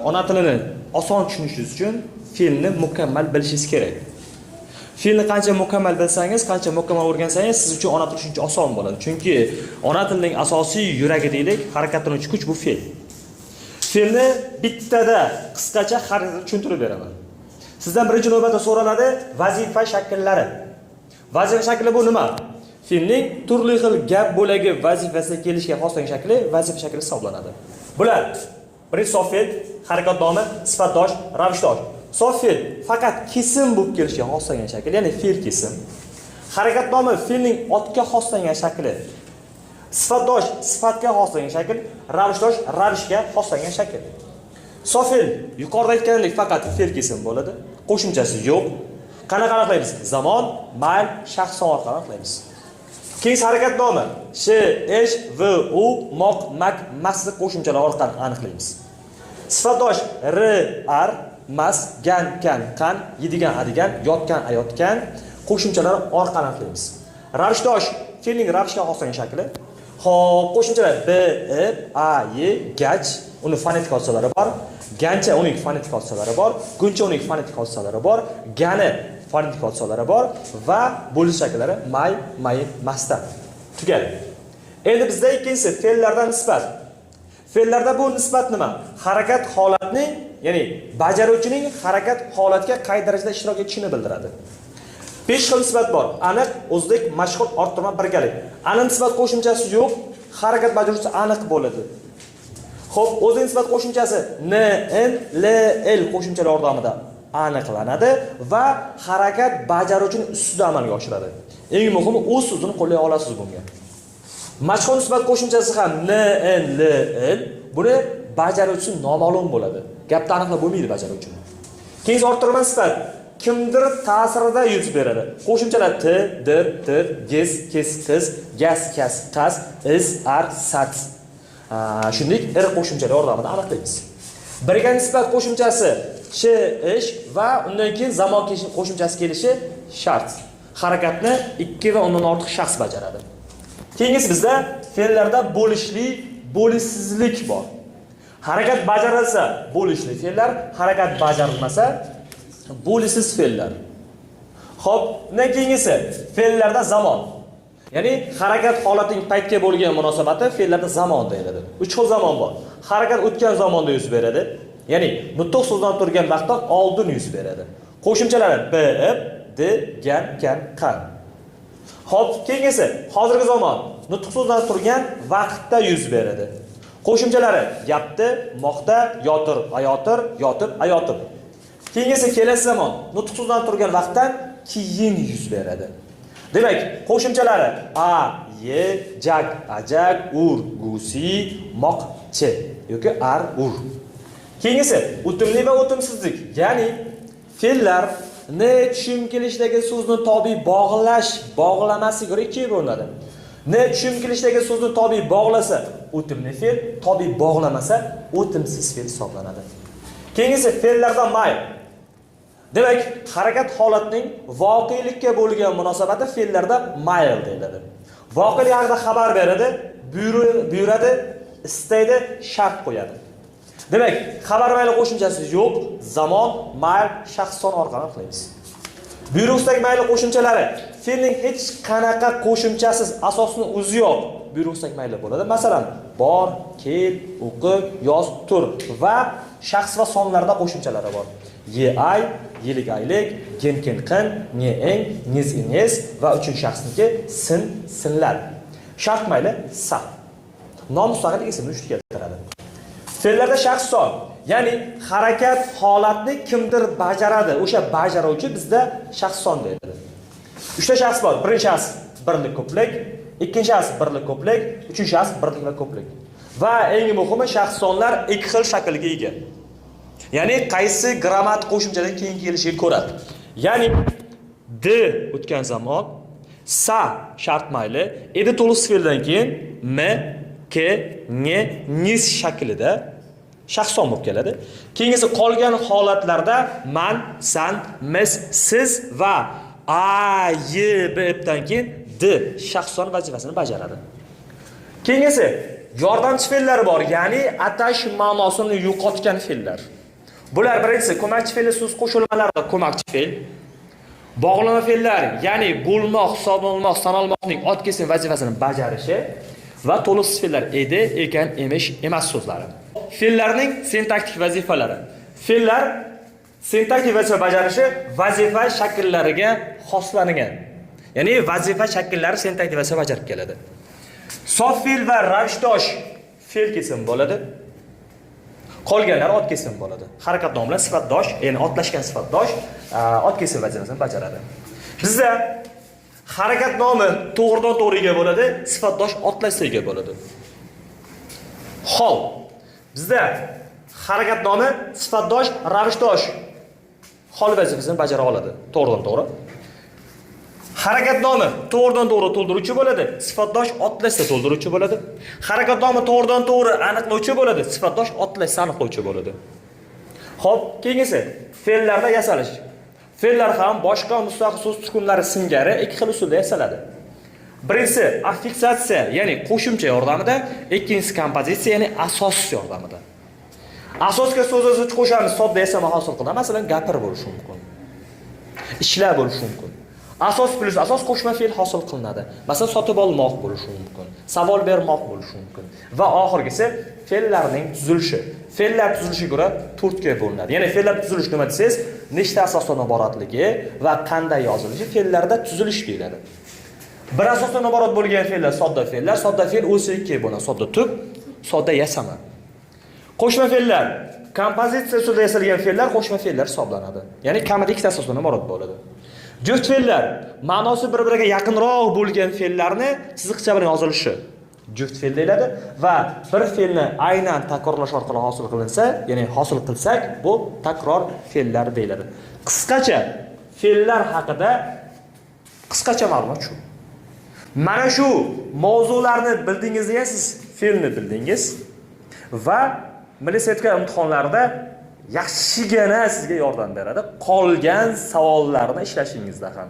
Ona tilini oson tushunishingiz uchun fe'lni mukammal bilishingiz kerak. Fe'lni qancha mukammal bilsangiz, qancha mukammal o'rgansangiz, siz uchun ona til shuncha oson bo'ladi. Chunki ona tilining asosiy yuragi deylik, harakatlanuvchi kuch bu fe'l. Fe'lni bittada qisqacha har tushuntirib beraman. Sizdan birinchi navbatda so'raladi vazifa shakllari. Vazifa shakli bu nima? Fe'lning turli xil gap bo'lagi vazifasiga kelishga xoslangan shakli vazifa shakli hisoblanadi. Bular birinchi sof fe'l, harakat nomi, sifatdosh, ravishdosh. Sof fe'l faqat kesim bo'lib kelishga xoslangan shakl, ya'ni fe'l kesim. Harakat nomi fe'lning otga xoslangan shakli. Sifatdosh sifatga xoslangan shakl, ravishdosh ravishga xoslangan shakl. Sof fe'l yuqorida aytganimdek faqat fe'l kesim bo'ladi. Qo'shimchasi yo'q. Qanaqa aniqlaymiz? Zamon, mayl, shaxs son orqali aniqlaymiz. Keyingi harakat nomi sh, ish, v, u, moq, mak, masni qo'shimchalar orqali aniqlaymiz. Sifatdosh r, ar, mas, gan, kan, qan, yedigan, adigan, yotgan, ayotgan qo'shimchalar orqali aniqlaymiz. Ravishdosh fe'lning ravishga xoslangan shakli. Xo'p, qo'shimchalar b, i, a, y, gach, uni fonetik hodisalari bor. Gancha uning fonetik hodisalari bor. Guncha uning fonetik hodisalari bor. Gani fonetik hodisalari bor va bo'lish shakllari may, mayin, masda. Tugadi. Endi bizda ikkinchisi fe'llardan nisbat. Fe'llarda bu nisbat nima? Harakat holatning, ya'ni bajaruvchining harakat holatga qay darajada ishtirok etishini bildiradi. 5 xil nisbat bor. Aniq, o'zlik, mashhur, orttirma, birgalik. Aniq nisbat qo'shimchasi yo'q, harakat bajaruvchisi aniq bo'ladi. Xo'p, o'zlik nisbat qo'shimchasi n, n, l, l qo'shimchalar yordamida aniqlanadi va harakat bajaruvchining ustida amalga oshiradi. Eng muhimi, o'z so'zini qo'llay olasiz bunga. Mashhur nisbat qo'shimchasi ham n, n, l, l. Buni bajaruvchi noma'lum bo'ladi. Gapda aniqlab bo'lmaydi bajaruvchini. Keyingi orttirma nisbat kimdir ta'sirida yuz beradi. Qo'shimchalar t, dir, tir, gez, kes, qiz, gas, kas, qas, iz, ar, sat. Shuningdek, ir qo'shimchalar yordamida aniqlaymiz. Birga nisbat qo'shimchasi sh, ish va undan keyin zamon qo'shimchasi kelishi shart. Harakatni 2 va undan ortiq shaxs bajaradi. Keyingisi bizda fe'llarda bo'lishli, bo'lishsizlik bor. Harakat bajarilsa bo'lishli fe'llar, harakat bajarilmasa bo'lishsiz fe'llar. Xo'p, undan keyingisi fe'llarda zamon. Ya'ni harakat holatining paytga bo'lgan munosabati fe'llarda zamon deyiladi. 3 xil zamon bor. Harakat o'tgan zamonda yuz beradi. Ya'ni nutq so'zlanib turgan vaqtdan oldin yuz beradi. Qo'shimchalari b, d, gan, kan, qan. Xo'p, keyingisi hozirgi zamon nutq so'zlanib turgan vaqtda yuz beradi. Qo'shimchalari yapti, moqda, yotir, ayotir, yotib, ayotib. Keyingisi kelasi zamon nutq so'zlanib turgan vaqtdan keyin yuz beradi. Demak, qo'shimchalari a, ye, jag, ajag, ur, gusi, moq, che yoki ar, ur. Keyingisi o'timli va o'timsizlik, ya'ni fe'llar tushum kelishdagi so'zni tobi bog'lash, bog'lamasi ko'ra ikkiga bo'linadi. Tushum kelishdagi so'zni tobi bog'lasa, o'timli fe'l, tobi bog'lamasa, o'timsiz fe'l hisoblanadi. Keyingisi fe'llardan mayl. Demak, harakat holatining voqelikka bo'lgan munosabati fe'llarda mayl deyiladi. Voqelik haqida xabar beradi, buyuradi, istaydi, shart qo'yadi. Demak, xabar mayli qo'shimchasi yo'q, zamon, mayl, shaxs son orqali aniqlaymiz. Buyruqdagi mayli qo'shimchalari fe'lning hech qanaqa qo'shimchasiz asosning o'zi yo'q. Buyruqdagi mayli bo'ladi. Masalan, bor, kel, o'qi, yoz, tur va shaxs va sonlarda qo'shimchalari bor. Ye ay, yelik aylik, gen ken qin, ne eng, niz ines va uchinchi shaxsniki sin, sinlar. Shart mayli sa. Nom mustaqillik ismini uchta keltiradi. Fe'llarda shaxs son, ya'ni harakat holatni kimdir bajaradi. O'sha bajaruvchi bizda shaxs son deyiladi. 3 ta shaxs bor. Birinchi shaxs birlik ko'plik, ikkinchi shaxs birlik ko'plik, uchinchi shaxs birlik va ko'plik. Va eng muhimi shaxs sonlar 2 xil shaklga ega. Ya'ni qaysi grammatik qo'shimchadan keyin kelishiga ko'ra. Ya'ni d o'tgan zamon, sa shart mayli, edi to'liq fe'ldan keyin m, k, ne, nis shaklida shaxs son bo'lib keladi. Keyingisi qolgan holatlarda man, san, mes, siz va a, y, b dan keyin d shaxs son vazifasini bajaradi. Keyingisi yordamchi fe'llar bor, ya'ni atash ma'nosini yo'qotgan fe'llar. Bular birinchisi ko'makchi fe'l so'z qo'shilmalarida ko'makchi fe'l. Bog'lama fe'llar, ya'ni bo'lmoq, hisoblanmoq, sanalmoqning ot kesim vazifasini bajarishi va to'liqsiz fe'llar edi, ekan, emish, emas so'zlari. Fe'llarning sintaktik vazifalari. Fe'llar sintaktik vazifa bajarishi vazifa shakllariga xoslangan. Ya'ni vazifa shakllari sintaktik vazifa bajarib keladi. Sof fe'l va ravishdosh fe'l kesim bo'ladi. Qolganlar ot kesim bo'ladi. Harakat nomi bilan sifatdosh, ya'ni otlashgan sifatdosh ot kesim vazifasini bajaradi. Bizda harakat nomi to'g'ridan-to'g'riga bo'ladi, sifatdosh otlashga bo'ladi. Hol. Bizda harakat nomi sifatdosh, ravishdosh hol vazifasini bajara oladi, to'g'ridan-to'g'ri. Harakat nomi to'g'ridan-to'g'ri to'ldiruvchi bo'ladi, sifatdosh otlashsa to'ldiruvchi bo'ladi. Harakat nomi to'g'ridan-to'g'ri aniqlovchi bo'ladi, sifatdosh otlashsa aniqlovchi bo'ladi. Xo'p, keyingisi fe'llarda yasalish. Fe'llar ham boshqa mustaqil so'z tushkunlari singari ikki xil usulda yasaladi. Birinchisi affixatsiya, ya'ni qo'shimcha yordamida, ikkinchisi kompozitsiya, ya'ni asos yordamida. Asosga so'z qo'shamiz, sodda yasama hosil qiladi. Masalan, gapir bo'lishi mumkin. Ishlar bo'lishi mumkin. Asos plus asos qo'shma fe'l hosil qilinadi. Masalan, sotib olmoq bo'lishi mumkin, savol bermoq bo'lishi mumkin. Va oxirgisi fe'llarning tuzilishi. Fe'llar tuzilishiga ko'ra 4 ga bo'linadi. Ya'ni fe'llar tuzilishi nima desangiz, nechta asosdan iboratligi va qanday yozilishi fe'llarda tuzilish deyiladi. Bir asosdan iborat bo'lgan fe'llar sodda fe'llar, sodda fe'l o'zi ikkiga bo'linadi. Sodda tub, sodda yasama. Qo'shma fe'llar, kompozitsiya usulida yasalgan fe'llar qo'shma fe'llar hisoblanadi. Ya'ni kamida ikkita asosdan iborat bo'ladi. Juft fe'llar ma'nosi bir-biriga yaqinroq bo'lgan fe'llarni chiziqcha bilan yozilishi juft fe'l deyiladi va bir fe'lni aynan takrorlash orqali hosil qilinsa, ya'ni hosil qilsak, bu takror fe'llar deyiladi. Qisqacha fe'llar haqida qisqacha ma'lumot shu. Mana shu mavzularni bildingizga siz fe'lni bildingiz va milliy sertifikat imtihonlarida yaxshigina sizga yordam beradi. Qolgan savollarni ishlashingizda ham.